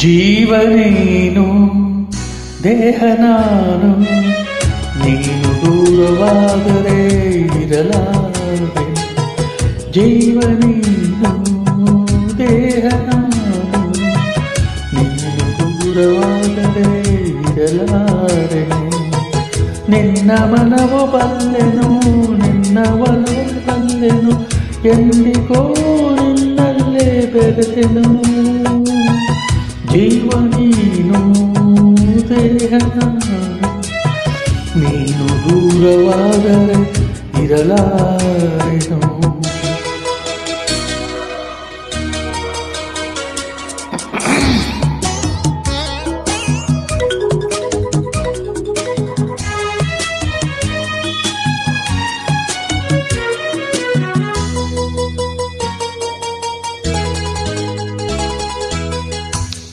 ಜೀವ ನೀನು ದೇಹ ನಾನು, ನೀನು ದೂರವಾದರೆ ಇರಲಾರೆ. ಜೀವ ನೀನು ದೇಹ ನಾನು, ನೀನು ದೂರವಾದರೆ ಇರಲಾರೆ. ನಿನ್ನ ಮನವು ಬಲ್ಲೆನು, ನಿನ್ನ ಒಲವು ಬಲ್ಲೆನು, ಎಂದಿಗೋ ನಿನ್ನಲ್ಲೇ ಬೆರೆತೆನು. ಜೀವ ನೀನು ದೇಹ ನಾನು, ನೀನು ದೂರವಾದರೆ ಇರಲಾರೆನು.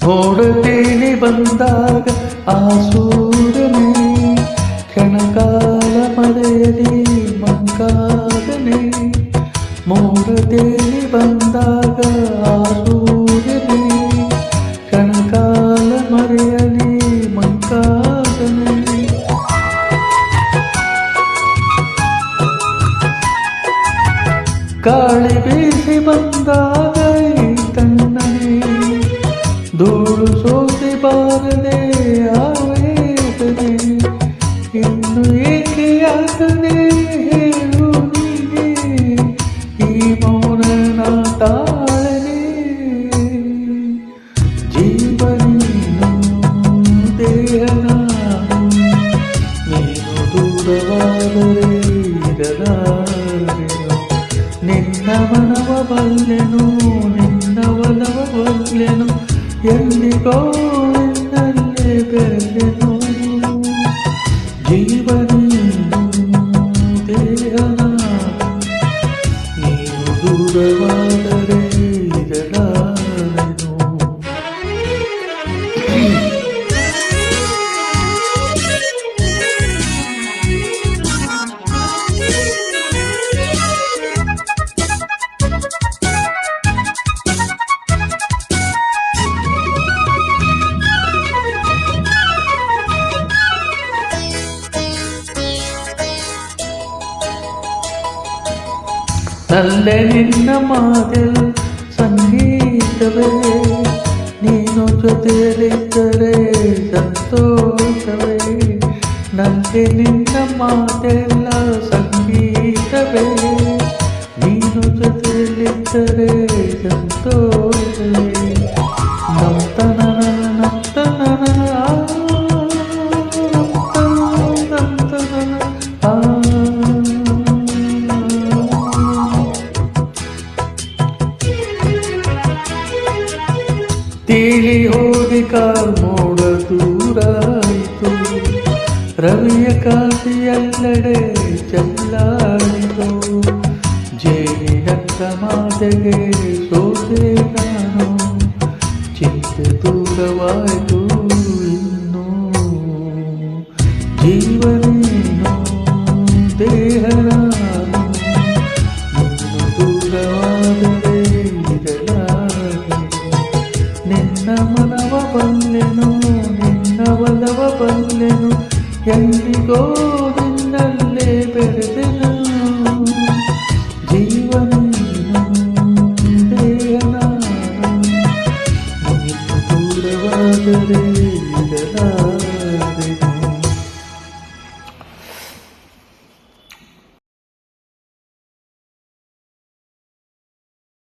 ನೋಡುತ್ತೇನೆ ಬಂದಾಗ ಆ ಸೂರ್ಯನೇ, ಕ್ಷಣಕಾಲ ಮರೆಯಲಿ ಮಂಕಾಗನೆ. ನೋಡುತ್ತೇನೆ ಬಂದಾಗ ಆ ಸೂರ್ಯನೇ, ಕ್ಷಣಕಾಲ ಮರೆಯಲಿ ಮಂಕಾಗನೆ. ಗಾಳಿ ಬೀಸಿ ಬಂದಾಗ ತಣ್ಣನೆ, ಧೂಳು ಸೋಸಿ ಬಾರದೆ ಆವೇದನೆ. ಇನ್ನು ಏಕೆ ಯಾತನೆ ಹೇಳು ನೀನೆ, ಈ ಮೌನ ತಾಳನೆ. ಜೀವ ನೀನು ದೇಹ ನಾನು, ನೀನು ದೂರವಾದರೆ ಇರಲಾರೆನು. ನಿನ್ನ ಮನವ ಬಲ್ಲೆನು, ನಿನ್ನ ಒಲವ ಬಲ್ಲೆನು, ಎಂದಿಗೋ ನಿನ್ನಲ್ಲೇ ಬೆರೆತೆನು. ಜೀವ ನೀನು ದೇಹ ನಾನು, ನೀನು ದೂರವಾದರೆ ಇರಲಾರೆನು. ನಲ್ಲೆ ನಿನ್ನ ಮಾತೆಲ್ ಸಂಗೀತವೇ, ನೀನು ಜೊತೆಯಲ್ಲಿದ್ದರೆ ಸಂತೋಷವೇ. ನಲ್ಲೆ ನಿನ್ನ ಮಾತೆಲ್ಲ ಸಂಗೀತವೇ, ನೀನು ಜೊತೆಯಲ್ಲಿದ್ದರೆ ಸಂತೋಷವೇ. ನರ್ತನ ನರ್ತನ ತಿಳಿ ಹೋಗಿ ಕಾರ್ಮೋಡ ದೂರಾಯಿತು, ರವಿಯ ಕಾಂತಿಯೆಲ್ಲೆಡೆ ಚೆಲ್ಲಾಡಿತು. ಜೇನಿನಂತ ಮಾತೆಗೆ ಸೋತೆ ನಾನು, ಚಿಂತೆ ದೂರವಾಯಿತು ಇನ್ನು. ಜೀವ ನೀನು ದೇಹ ನಾನು, ನೀನು ದೂರವಾದರೆ ಇರಲಾರೆ. ನಿನ್ನ ಮನವ ಬಲ್ಲೆನು, ನಿನ್ನ ಒಲವ ಬಲ್ಲೆನು, ಎಂದಿಗೋ ನಿನ್ನಲ್ಲೇ ಬೆರೆತೆನು. ಜೀವ ನೀನು ದೇಹ ನಾನು, ನೀನು ದೂರವಾದರೆ ಇರಲಾರೆ.